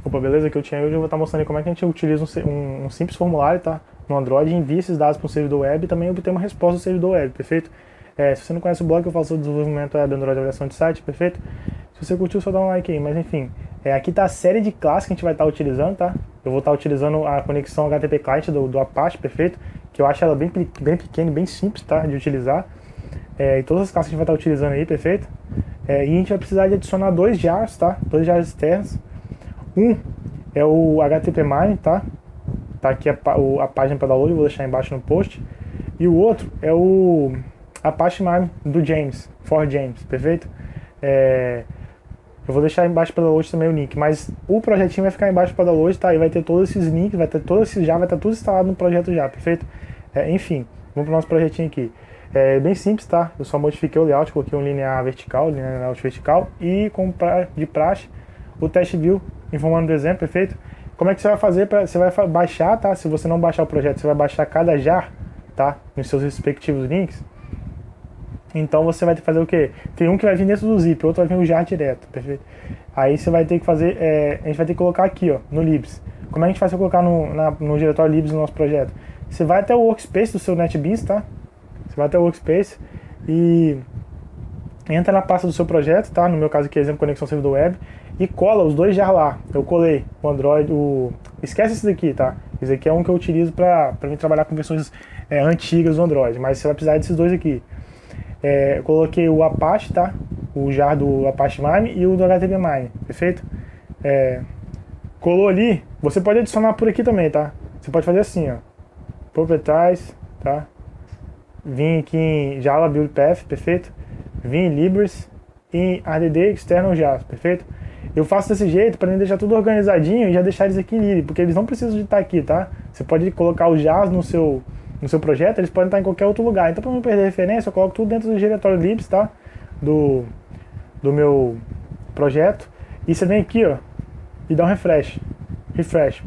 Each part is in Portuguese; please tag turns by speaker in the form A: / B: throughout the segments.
A: Opa, beleza? Que eu tinha hoje eu vou estar mostrando aí como é que a gente utiliza um simples formulário, tá? No Android, envia esses dados para um servidor web e também obter uma resposta do servidor web, perfeito? Se você não conhece o blog, eu falo sobre desenvolvimento web, Android, avaliação de site, perfeito? Se você curtiu, só dá um like aí, mas enfim. Aqui tá a série de classes que a gente vai estar utilizando, tá? Eu vou estar utilizando a conexão HTTP Client do Apache, perfeito? Que eu acho ela bem pequena e bem simples, tá? De utilizar. E todas as classes que a gente vai estar utilizando aí, perfeito? E a gente vai precisar de adicionar dois jars, tá? Dois jars externos. Um é o HTTP Mine, tá? Tá aqui a página para download, eu vou deixar embaixo no post. E o outro é o Apache Mine do James, for James, perfeito? Eu vou deixar embaixo para download também o link, mas o projetinho vai ficar embaixo para download, tá? E vai ter todos esses links, vai ter todos esses já, vai estar tudo instalado no projeto já, perfeito? Enfim, vamos para o nosso projetinho aqui. É bem simples, tá? Eu só modifiquei o layout, coloquei um linear vertical, linear layout vertical e, como de praxe, o test view informando do exemplo, perfeito? Como é que você vai fazer? Você vai baixar, tá? Se você não baixar o projeto, você vai baixar cada jar, tá? Nos seus respectivos links. Então você vai ter que fazer o quê? Tem um que vai vir dentro do zip, outro vai vir no jar direto, perfeito? Aí você vai ter que fazer, a gente vai ter que colocar aqui, ó, no libs. Como é que a gente faz para colocar no diretório libs do nosso projeto? Você vai até o workspace do seu NetBeans, tá? Você vai até o workspace e entra na pasta do seu projeto, tá? No meu caso aqui, exemplo, conexão servidor web, e cola os dois jar lá. Eu colei o Android, esquece esse daqui, tá? Esse aqui é um que eu utilizo para mim trabalhar com versões antigas do Android, mas você vai precisar desses dois aqui. Eu coloquei o Apache, tá? O jar do Apache Mine e o do HTTP Mine, perfeito? Colou ali, você pode adicionar por aqui também, tá? Você pode fazer assim, ó, proprietários, tá? Vim aqui em Java Build Path, perfeito? Vim em Libres e ADD External Java, perfeito? Eu faço desse jeito para deixar tudo organizadinho e já deixar eles aqui em Lib, porque eles não precisam de estar aqui, tá? Você pode colocar os JAVs no seu projeto, eles podem estar em qualquer outro lugar. Então, para não perder referência, eu coloco tudo dentro do diretório libs, tá? Do meu projeto. E você vem aqui, ó, e dá um refresh. Refresh.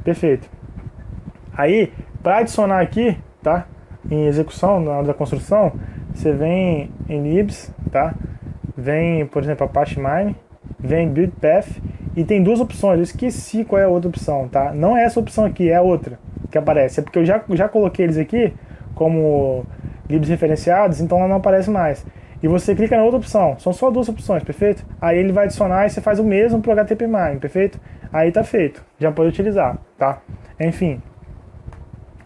A: Perfeito. Aí, para adicionar aqui, tá? Em execução, na hora da construção, você vem em libs, tá? Vem, por exemplo, Apache Mine, vem Build Path, e tem duas opções. Eu esqueci qual é a outra opção, tá? Não é essa opção aqui, é a outra que aparece. É porque eu já coloquei eles aqui como libs referenciados, então ela não aparece mais. E você clica na outra opção. São só duas opções, perfeito? Aí ele vai adicionar e você faz o mesmo pro HTTP Mine, perfeito? Aí tá feito. Já pode utilizar, tá? Enfim.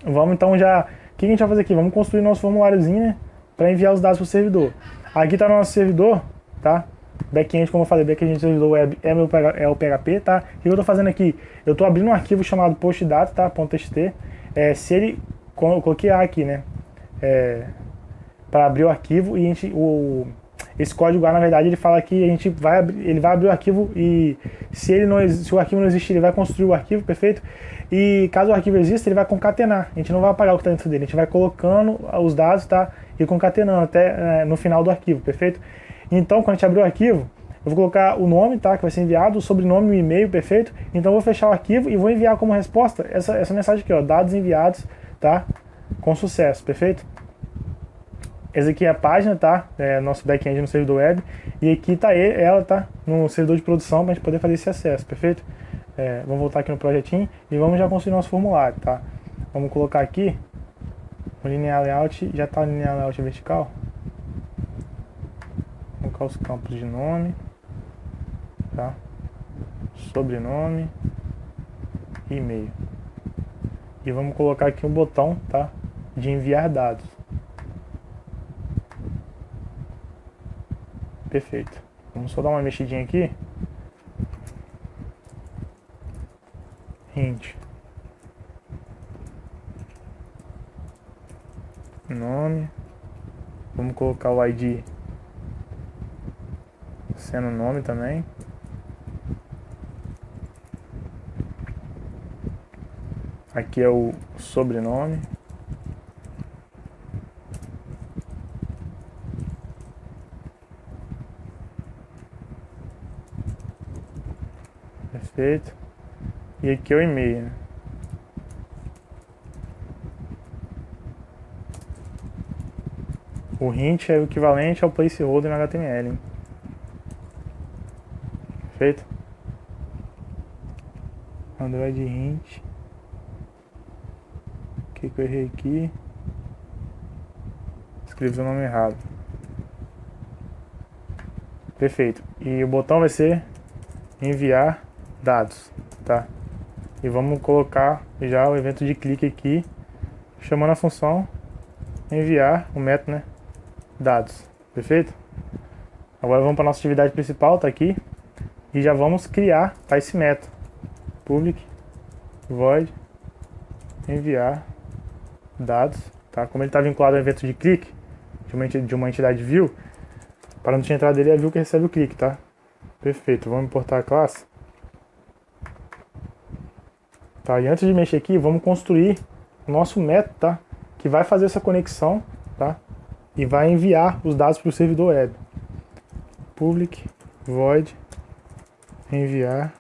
A: Vamos então já... O que a gente vai fazer aqui? Vamos construir nosso formuláriozinho, né? Para enviar os dados pro servidor. Aqui tá o nosso servidor, tá? Back-end, como eu falei, back-end do servidor web é o PHP, tá? O que eu tô fazendo aqui? Eu tô abrindo um arquivo chamado postdata, tá? .txt. Se ele... Eu coloquei A aqui, né? Para abrir o arquivo e esse código A, na verdade, ele fala que ele vai abrir o arquivo e se o arquivo não existir, ele vai construir o arquivo, perfeito? E caso o arquivo exista, ele vai concatenar. A gente não vai apagar o que está dentro dele, a gente vai colocando os dados, tá? E concatenando até no final do arquivo, perfeito? Então, quando a gente abrir o arquivo, eu vou colocar o nome, tá? Que vai ser enviado, o sobrenome e o e-mail, perfeito? Então, eu vou fechar o arquivo e vou enviar como resposta essa mensagem aqui, ó, dados enviados, tá? Com sucesso, perfeito? Essa aqui é a página, tá? Nosso back-end no servidor web. E aqui tá ela, tá? No servidor de produção pra gente poder fazer esse acesso, perfeito? Vamos voltar aqui no projetinho e vamos já construir nosso formulário, tá? Vamos colocar aqui o linear layout, já tá o linear layout vertical. Vou colocar os campos de nome, tá? Sobrenome e e-mail. E vamos colocar aqui um botão, tá? De enviar dados. Perfeito. Vamos só dar uma mexidinha aqui. Hint. Nome. Vamos colocar o ID sendo nome também. Aqui é o sobrenome. Perfeito. E aqui é o e-mail, né? O hint é o equivalente ao placeholder no HTML, hein? Perfeito? Android Hint. O que eu errei aqui? Escrevi o nome errado. Perfeito. E o botão vai ser enviar dados, tá? E vamos colocar já o evento de clique aqui, chamando a função enviar o método, né? Dados. Perfeito? Agora vamos para a nossa atividade principal, tá aqui. E já vamos criar, tá, esse método. Public void enviar dados, tá? Como ele está vinculado ao evento de clique de uma entidade view, para não entrar dele é a view que recebe o clique, tá? Perfeito, vamos importar a classe. Tá, e antes de mexer aqui, vamos construir o nosso método, tá? Que vai fazer essa conexão, tá? E vai enviar os dados para o servidor web. Public void enviar,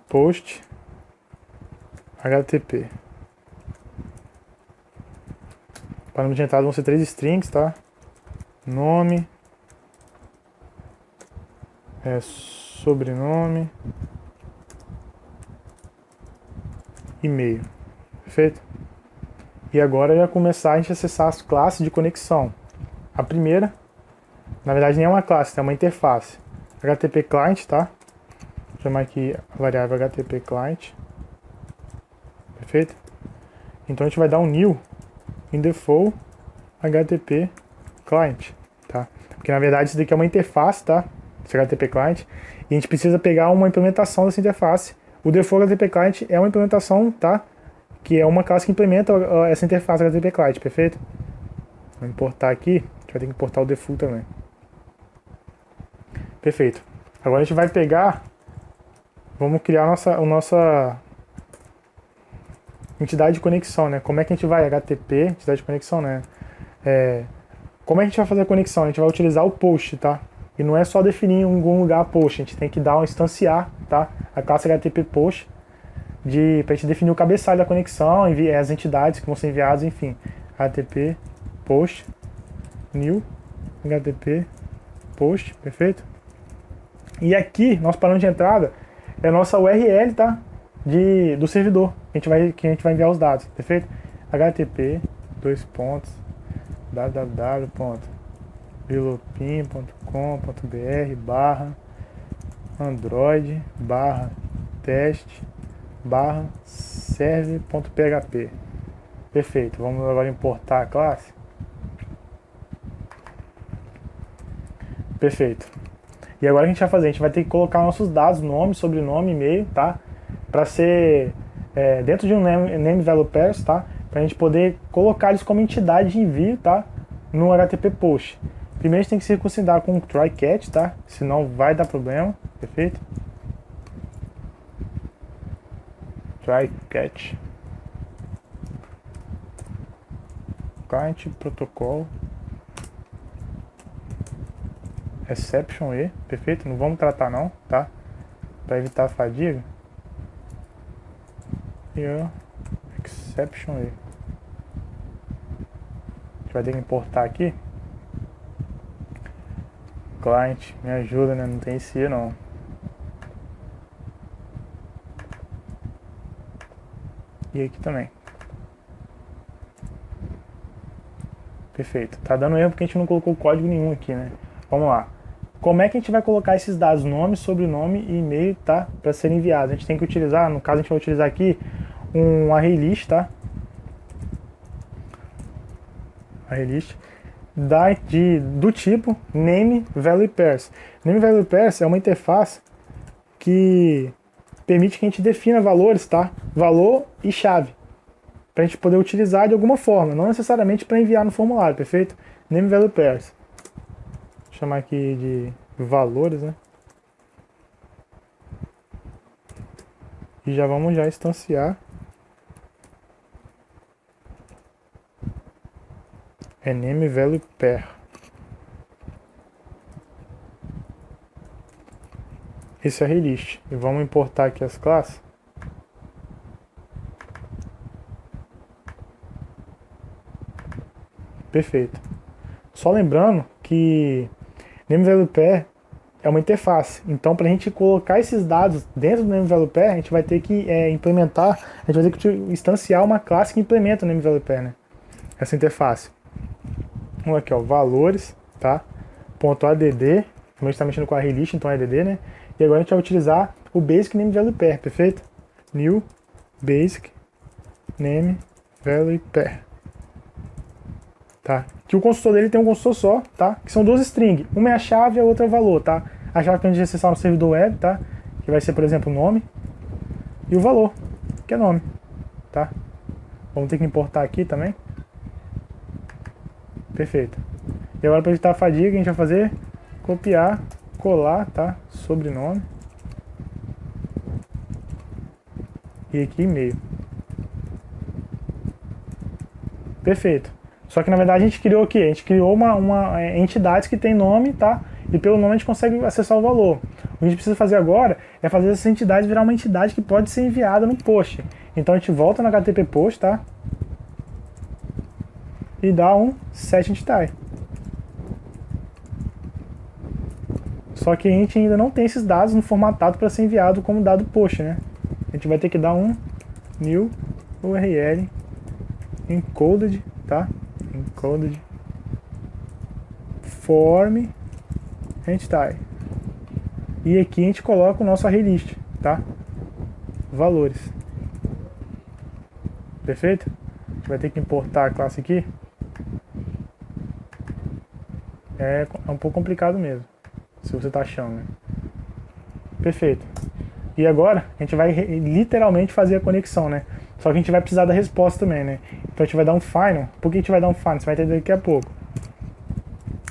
A: post HTTP. Parâmetro de entrada vão ser 3 strings, tá? Nome, sobrenome, e-mail. Perfeito? E agora já começar a gente acessar as classes de conexão. A primeira, na verdade, nem é uma classe, é uma interface. HTTP client, tá? Vou chamar aqui a variável HTTP client. Perfeito? Então a gente vai dar um new in default HTTP client, tá? Porque na verdade isso daqui é uma interface, tá? Esse HTTP client. E a gente precisa pegar uma implementação dessa interface. O default HTTP client é uma implementação, tá? Que é uma classe que implementa essa interface HTTP client, perfeito? Vou importar aqui, a gente vai ter que importar o default também. Perfeito. Agora a gente vai pegar, vamos criar a nossa entidade de conexão, né? Como é que a gente vai, HTTP, entidade de conexão, né? Como é que a gente vai fazer a conexão? A gente vai utilizar o post, tá? E não é só definir em algum lugar post, a gente tem que dar instanciar, tá? A classe HTTP post, pra gente definir o cabeçalho da conexão, as entidades que vão ser enviadas, enfim. HTTP post, new, HTTP post, perfeito? E aqui, nosso parâmetro de entrada é a nossa URL, tá? Do servidor, que a gente vai enviar os dados, perfeito? HTTP, www.bilopim.com.br/android/teste/server.php. Perfeito, vamos agora importar a classe. Perfeito. E agora o que a gente vai fazer? A gente vai ter que colocar nossos dados, nome, sobrenome, e-mail, tá? Para ser dentro de um name value pairs, tá? Para a gente poder colocar eles como entidade de envio, tá? No HTTP post. Primeiro a gente tem que circuncidar com um try catch, tá? Senão vai dar problema, perfeito? Try catch. Client protocol. Exception E, perfeito? Não vamos tratar não, tá? Para evitar a fadiga. E exception E. A gente vai ter que importar aqui. Client, me ajuda, né? Não tem esse E não. E aqui também. Perfeito. Tá dando erro porque a gente não colocou código nenhum aqui, né? Vamos lá. Como é que a gente vai colocar esses dados, nome, sobrenome e e-mail, tá? Para serem enviados. A gente tem que utilizar, no caso a gente vai utilizar aqui um array list, tá? Array list do tipo name value pairs. Name value pairs é uma interface que permite que a gente defina valores, tá? Valor e chave. Para a gente poder utilizar de alguma forma, não necessariamente para enviar no formulário, perfeito? Name value pairs. Vou chamar aqui de valores, né? E já vamos instanciar. Name value pair. Esse é array list. E vamos importar aqui as classes. Perfeito. Só lembrando que name value pair é uma interface. Então, para a gente colocar esses dados dentro do NameDeveloper, a gente vai ter que implementar, a gente vai ter que instanciar uma classe que implementa o NameDeveloper, né? Essa interface. Vamos aqui, ó, valores, tá? .add, como a gente está mexendo com a release, então é add, né? E agora a gente vai utilizar o Basic NameDeveloper, perfeito? New Basic NameDeveloper. Tá? Que o construtor dele tem um construtor só, tá? Que são duas strings. Uma é a chave e a outra é o valor, tá? A chave que a gente acessar no servidor web, tá? Que vai ser, por exemplo, o nome. E o valor, que é nome, tá? Vamos ter que importar aqui também. Perfeito. E agora, para evitar a fadiga, a gente vai fazer copiar, colar, tá? Sobrenome. E aqui e-mail. Perfeito. Só que na verdade a gente criou o quê? A gente criou uma entidade que tem nome, tá? E pelo nome a gente consegue acessar o valor. O que a gente precisa fazer agora é fazer essa entidade virar uma entidade que pode ser enviada no post. Então a gente volta no HTTP post, tá? E dá um set entity. Só que a gente ainda não tem esses dados no formatado para ser enviado como dado post, né? A gente vai ter que dar um new URL encoded, tá? Encoded form entity. E aqui a gente coloca o nosso array list, tá? Valores. Perfeito? A gente vai ter que importar a classe aqui. É um pouco complicado mesmo, se você tá achando, né? Perfeito. E agora a gente vai literalmente fazer a conexão, né? Só que a gente vai precisar da resposta também, né? Então a gente vai dar um final. Por que a gente vai dar um final? Você vai entender daqui a pouco.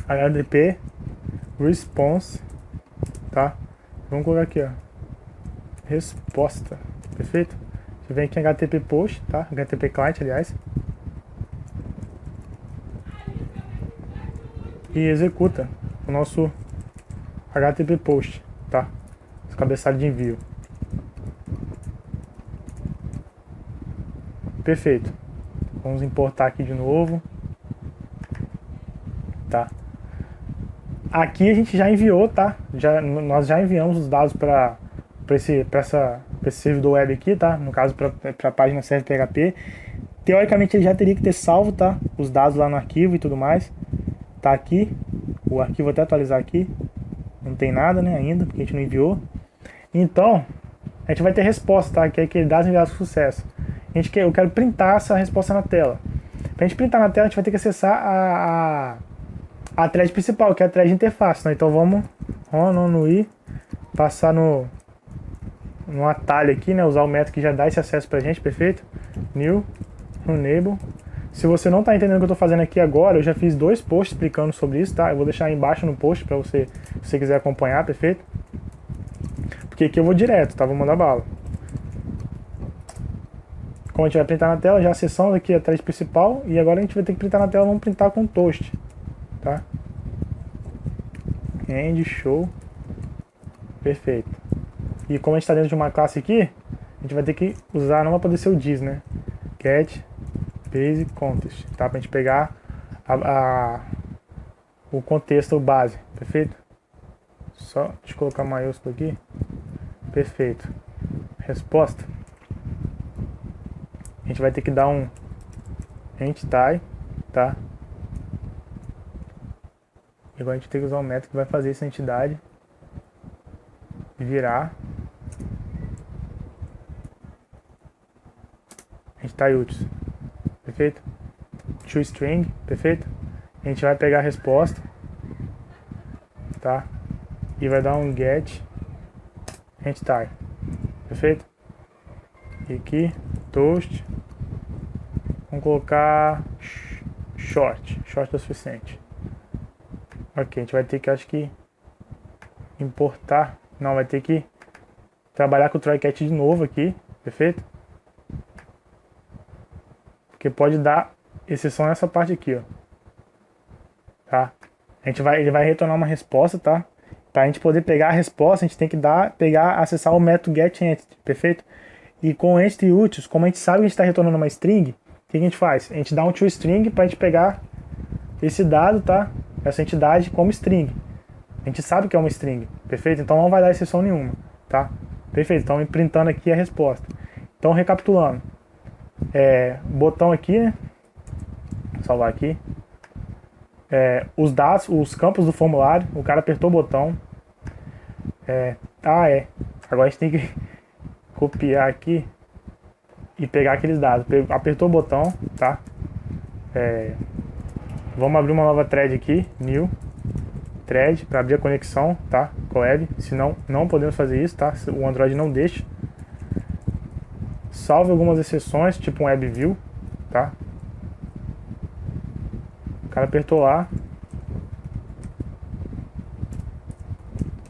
A: HTTP response, tá? Vamos colocar aqui, ó. Resposta. Perfeito? Você vem aqui em HTTP post, tá? HTTP client, aliás. E executa o nosso HTTP post, tá? Esse cabeçalho de envio. Perfeito. Vamos importar aqui de novo. Tá. Aqui a gente já enviou, tá? Nós já enviamos os dados para esse servidor web aqui, tá? No caso, para a página serve PHP. Teoricamente ele já teria que ter salvo, tá? Os dados lá no arquivo e tudo mais. Tá aqui. O arquivo vou até atualizar aqui. Não tem nada, né, ainda, porque a gente não enviou. Então, a gente vai ter resposta, tá? Que é aquele dados enviados com sucesso. Eu quero printar essa resposta na tela. Para a gente printar na tela, a gente vai ter que acessar a thread principal, que é a thread interface, né? Então vamos passar no atalho aqui, né? Usar o método que já dá esse acesso pra gente, perfeito? New enable. Se você não está entendendo o que eu estou fazendo aqui agora, eu já fiz 2 posts explicando sobre isso, tá? Eu vou deixar aí embaixo no post para você, se você quiser acompanhar, perfeito? Porque aqui eu vou direto, tá? Vou mandar bala. Como a gente vai printar na tela, já acessamos aqui a thread principal e agora a gente vai ter que printar na tela, vamos printar com toast, tá? End show. Perfeito. E como a gente está dentro de uma classe aqui, a gente vai ter que usar, não vai poder ser o dis, né? Get basic context, tá? Pra gente pegar o contexto base, perfeito? Só deixa eu colocar maiúsculo aqui. Perfeito. Resposta. A gente vai ter que dar um entity, tá? E agora a gente tem que usar um método que vai fazer essa entidade virar entity útil, perfeito? ToString, perfeito? A gente vai pegar a resposta, tá? E vai dar um get entity, perfeito? E aqui, toast, vamos colocar short é o suficiente. Ok, a gente vai ter que, acho que, importar, não, vai ter que trabalhar com o trycat de novo aqui, perfeito? Porque pode dar exceção nessa parte aqui, ó. Tá? Ele vai retornar uma resposta, tá? Para a gente poder pegar a resposta, a gente tem que acessar o método getEntity, perfeito? E com entity úteis, como a gente sabe que a gente está retornando uma string, o que a gente faz? A gente dá um toString para a gente pegar esse dado, tá? Essa entidade como string. A gente sabe que é uma string. perfeito? Então não vai dar exceção nenhuma, tá? Perfeito, então printando aqui a resposta. Então recapitulando, botão aqui, né? Vou salvar aqui. Os dados, os campos do formulário, o cara apertou o botão. Agora a gente tem que copiar aqui e pegar aqueles dados. Apertou o botão, tá? Vamos abrir uma nova thread aqui, new thread, para abrir a conexão, tá? Com a web, senão não podemos fazer isso, tá? O Android não deixa. Salve algumas exceções, tipo um web view, tá? O cara apertou lá.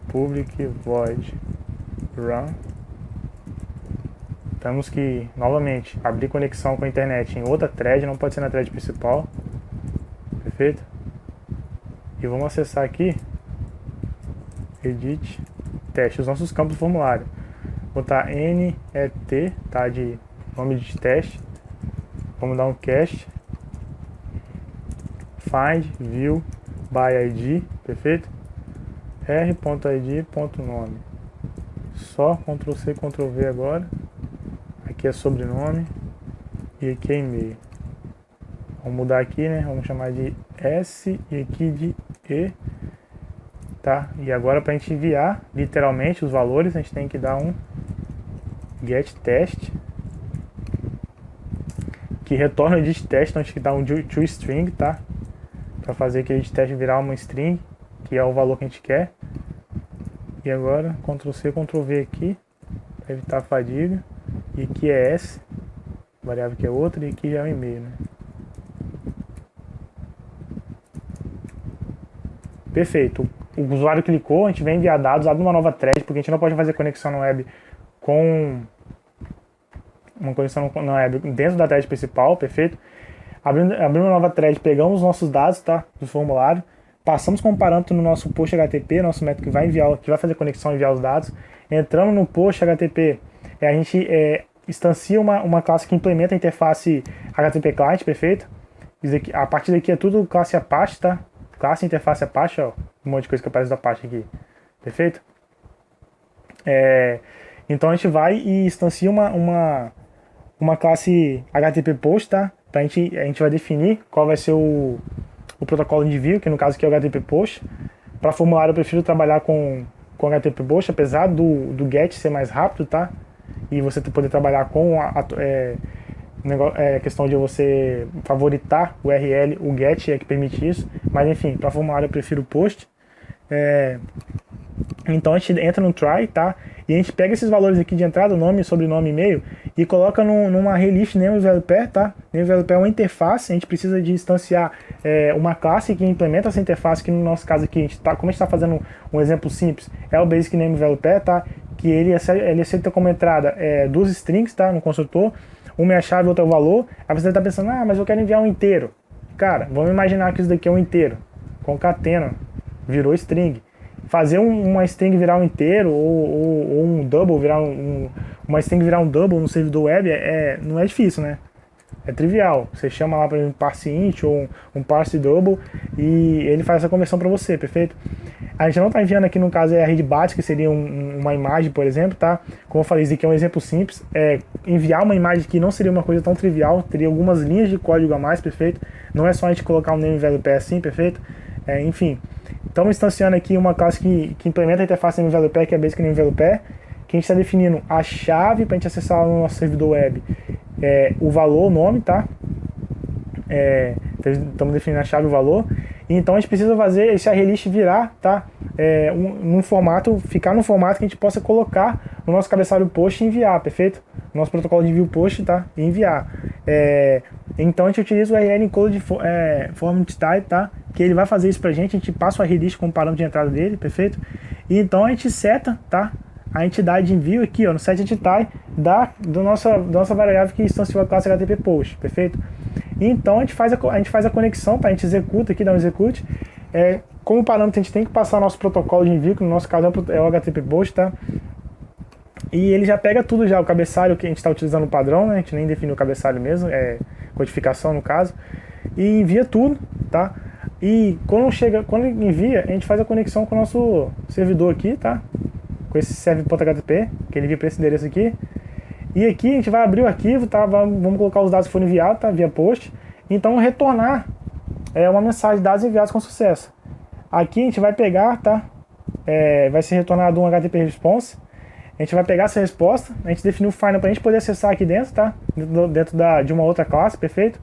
A: Public void run. Temos que, novamente, abrir conexão com a internet em outra thread, não pode ser na thread principal. Perfeito? E vamos acessar aqui, edit, teste, os nossos campos do formulário. Botar NET, tá, de nome de teste. Vamos dar um cast. Find, view, by ID, perfeito? r.id.nome. Só Ctrl C, Ctrl V agora. Aqui é sobrenome e aqui é e-mail. Vamos mudar aqui, né? Vamos chamar de S e aqui de E, tá? E agora para a gente enviar literalmente os valores, a gente tem que dar um get test que retorna o edit test, então a gente tem que dar um toString, tá? Para fazer aquele edit test virar uma string, que é o valor que a gente quer. E agora Ctrl C, Ctrl V aqui para evitar a fadiga. E aqui é S, variável que é outra, e aqui já é o e-mail, né? Perfeito. O usuário clicou, a gente vem enviar dados, abre uma nova thread, porque a gente não pode fazer conexão na web com uma conexão na web dentro da thread principal, perfeito? Abrindo uma nova thread, pegamos os nossos dados, tá, do formulário, passamos como parâmetro no nosso post HTTP, nosso método que vai enviar, que vai fazer conexão e enviar os dados. Entrando no post HTTP, a gente instancia uma classe que implementa a interface HTTP Client, perfeito? Isso aqui, a partir daqui é tudo classe Apache, tá? Classe interface Apache, ó, um monte de coisa que aparece da Apache aqui, perfeito? Então a gente vai e instancia uma classe HTTP Post, tá? A gente vai definir qual vai ser o protocolo de envio, que no caso aqui é o HTTP Post. Para formulário eu prefiro trabalhar com HTTP Post, apesar do GET ser mais rápido, tá? E você poder trabalhar com a questão de você favoritar o URL, o GET é que permite isso. Mas enfim, para formulário eu prefiro o Post. Então a gente entra no try, tá? E a gente pega esses valores aqui de entrada, nome, sobrenome, e-mail, e coloca numa relist nameValuePair, tá? nameValuePair é uma interface, a gente precisa de instanciar uma classe que implementa essa interface, que no nosso caso aqui, como a gente está fazendo um exemplo simples, é o Basic nameValuePair, tá? Que ele aceita como entrada duas strings, tá? No construtor, uma é a chave, outra é o valor. Aí você está pensando, mas eu quero enviar um inteiro. Cara, vamos imaginar que isso daqui é um inteiro, concatena, virou string. Fazer uma string virar um inteiro ou um double virar uma string virar um double no servidor web não é difícil, né? É trivial. Você chama lá para um parse int ou um parse double e ele faz essa conversão para você, perfeito? A gente não está enviando aqui, no caso, a readBAT, que seria uma imagem, por exemplo, tá? Como eu falei, isso aqui é um exemplo simples. Enviar uma imagem que não seria uma coisa tão trivial, teria algumas linhas de código a mais, perfeito? Não é só a gente colocar um nameValuePair assim, perfeito? Enfim, estamos instanciando aqui uma classe que implementa a interface nameValuePair, que é a Basic nameValuePair, que a gente está definindo a chave para a gente acessar no nosso servidor web, o valor, o nome, tá? Estamos definindo a chave e o valor. E então a gente precisa fazer esse arraylist virar, tá? Ficar no formato que a gente possa colocar no nosso cabeçalho post e enviar, perfeito? Nosso protocolo de envio post, tá? E enviar. Então a gente utiliza o URL encode format type, tá? Que ele vai fazer isso pra gente, a gente passa o arraylist como parâmetro de entrada dele, perfeito? E então a gente seta, tá? A entidade de envio aqui, ó, no setEntity da nossa variável que instanciou a classe HTTP Post, perfeito? E então a gente faz a conexão, tá? A gente executa aqui, dá um execute. Como parâmetro a gente tem que passar nosso protocolo de envio, que no nosso caso é o HTTP Post, tá? E ele já pega tudo já, o cabeçalho que a gente está utilizando o padrão, né? A gente nem definiu o cabeçalho mesmo, codificação no caso. E envia tudo, tá? E quando envia, a gente faz a conexão com o nosso servidor aqui, tá? Com esse serve.htp, que ele envia para esse endereço aqui. E aqui a gente vai abrir o arquivo, tá? Vamos colocar os dados que foram enviados, tá? Via post. Então retornar uma mensagem de dados enviados com sucesso. Aqui a gente vai pegar, tá? Vai ser retornado um HTTP response. A gente vai pegar essa resposta, a gente definiu o final para a gente poder acessar aqui dentro, tá? Dentro de uma outra classe, perfeito?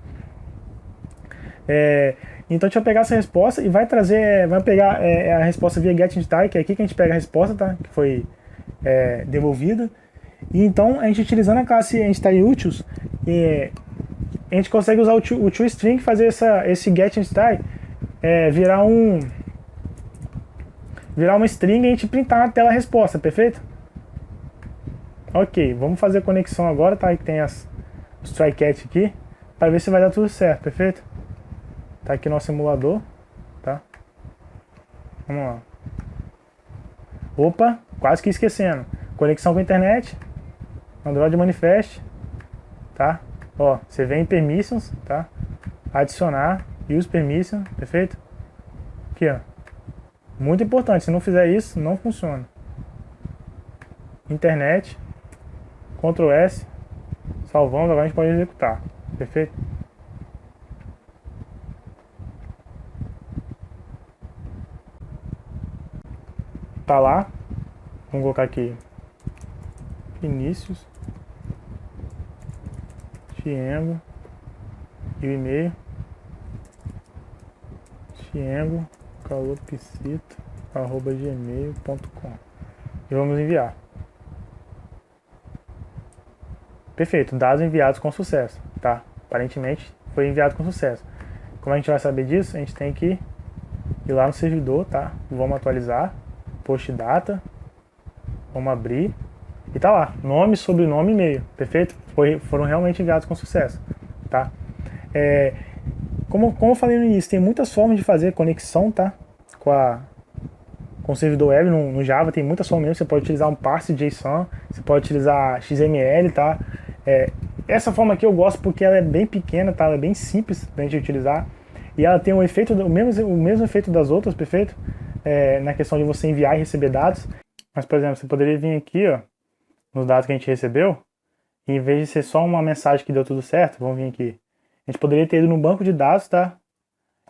A: Então a gente vai pegar essa resposta e vai pegar a resposta via getIntTie, que é aqui que a gente pega a resposta, tá? Que foi devolvida. E então a gente utilizando a classe entTieUtils, a gente consegue usar o toString, fazer esse getIntTie virar uma string e a gente printar na tela a resposta, perfeito? Ok, vamos fazer a conexão agora, tá? Que tem os trycatch aqui, para ver se vai dar tudo certo, perfeito? Tá aqui nosso emulador, tá? Vamos lá. Opa, quase que esquecendo. Conexão com a internet, Android Manifest, tá? Ó, você vem em Permissions, tá? Adicionar, Use Permission, perfeito? Aqui, ó. Muito importante, se não fizer isso, não funciona. Internet, Ctrl S, salvamos, agora a gente pode executar, perfeito? Tá lá, vamos colocar aqui Vinícius, Thiengo e o e-mail thiengocalopsito@gmail.com e vamos enviar. Perfeito, dados enviados com sucesso, tá? Aparentemente foi enviado com sucesso. Como a gente vai saber disso? A gente tem que ir lá no servidor, tá? Vamos atualizar, post data, vamos abrir e tá lá, nome, sobrenome e e-mail, perfeito? Foram realmente enviados com sucesso, tá? Como eu falei no início, tem muitas formas de fazer conexão, tá? Com o servidor web no Java, tem muitas formas mesmo. Você pode utilizar um parse JSON, você pode utilizar XML, tá? Essa forma aqui eu gosto porque ela é bem pequena, tá? Ela é bem simples pra gente utilizar. E ela tem o mesmo efeito das outras, perfeito? Na questão de você enviar e receber dados. Mas, por exemplo, você poderia vir aqui, ó, nos dados que a gente recebeu, e em vez de ser só uma mensagem que deu tudo certo, vamos vir aqui. A gente poderia ter ido no banco de dados, tá?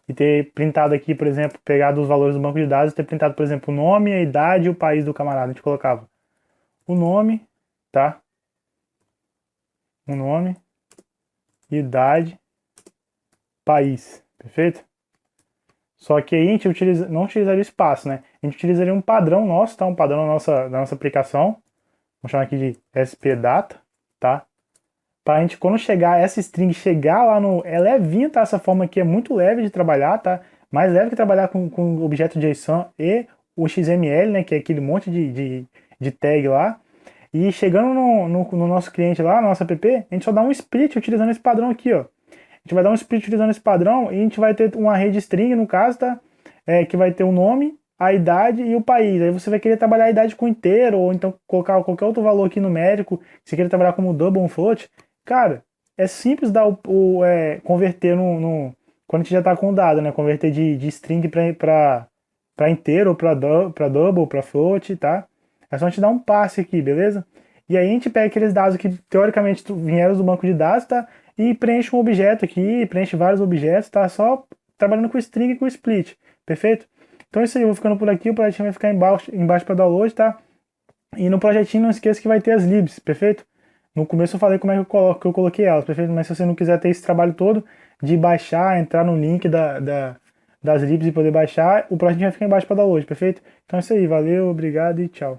A: E ter printado aqui, por exemplo, pegado os valores do banco de dados e ter printado, por exemplo, o nome, a idade e o país do camarada. A gente colocava o nome, tá? O nome, idade, país, perfeito? Só que aí a gente não utilizaria espaço, né? A gente utilizaria um padrão nosso, tá? Um padrão da nossa aplicação. Vamos chamar aqui de spdata, tá? Pra gente, quando essa string chegar lá no... É levinho, tá? Essa forma aqui é muito leve de trabalhar, tá? Mais leve que trabalhar com o objeto JSON e o XML, né? Que é aquele monte de tag lá. E chegando no nosso cliente lá, no nosso app, a gente só dá um split utilizando esse padrão aqui, ó. A gente vai dar um split utilizando esse padrão e a gente vai ter uma rede string, no caso, tá? Que vai ter o nome, a idade e o país. Aí você vai querer trabalhar a idade com inteiro, ou então colocar qualquer outro valor aqui numérico, se você querer trabalhar como double ou float. Cara, é simples dar converter quando a gente já está com o dado, né? Converter de string para inteiro, para double, para float, tá? É só a gente dar um passe aqui, beleza? E aí a gente pega aqueles dados que teoricamente vieram do banco de dados, tá? E preenche um objeto aqui, preenche vários objetos, tá? Só trabalhando com string e com split, perfeito? Então é isso aí, eu vou ficando por aqui, o projetinho vai ficar embaixo para download, tá? E no projetinho não esqueça que vai ter as libs, perfeito? No começo eu falei como é que eu coloquei elas, perfeito? Mas se você não quiser ter esse trabalho todo de baixar, entrar no link das libs e poder baixar, o projetinho vai ficar embaixo para download, perfeito? Então é isso aí, valeu, obrigado e tchau.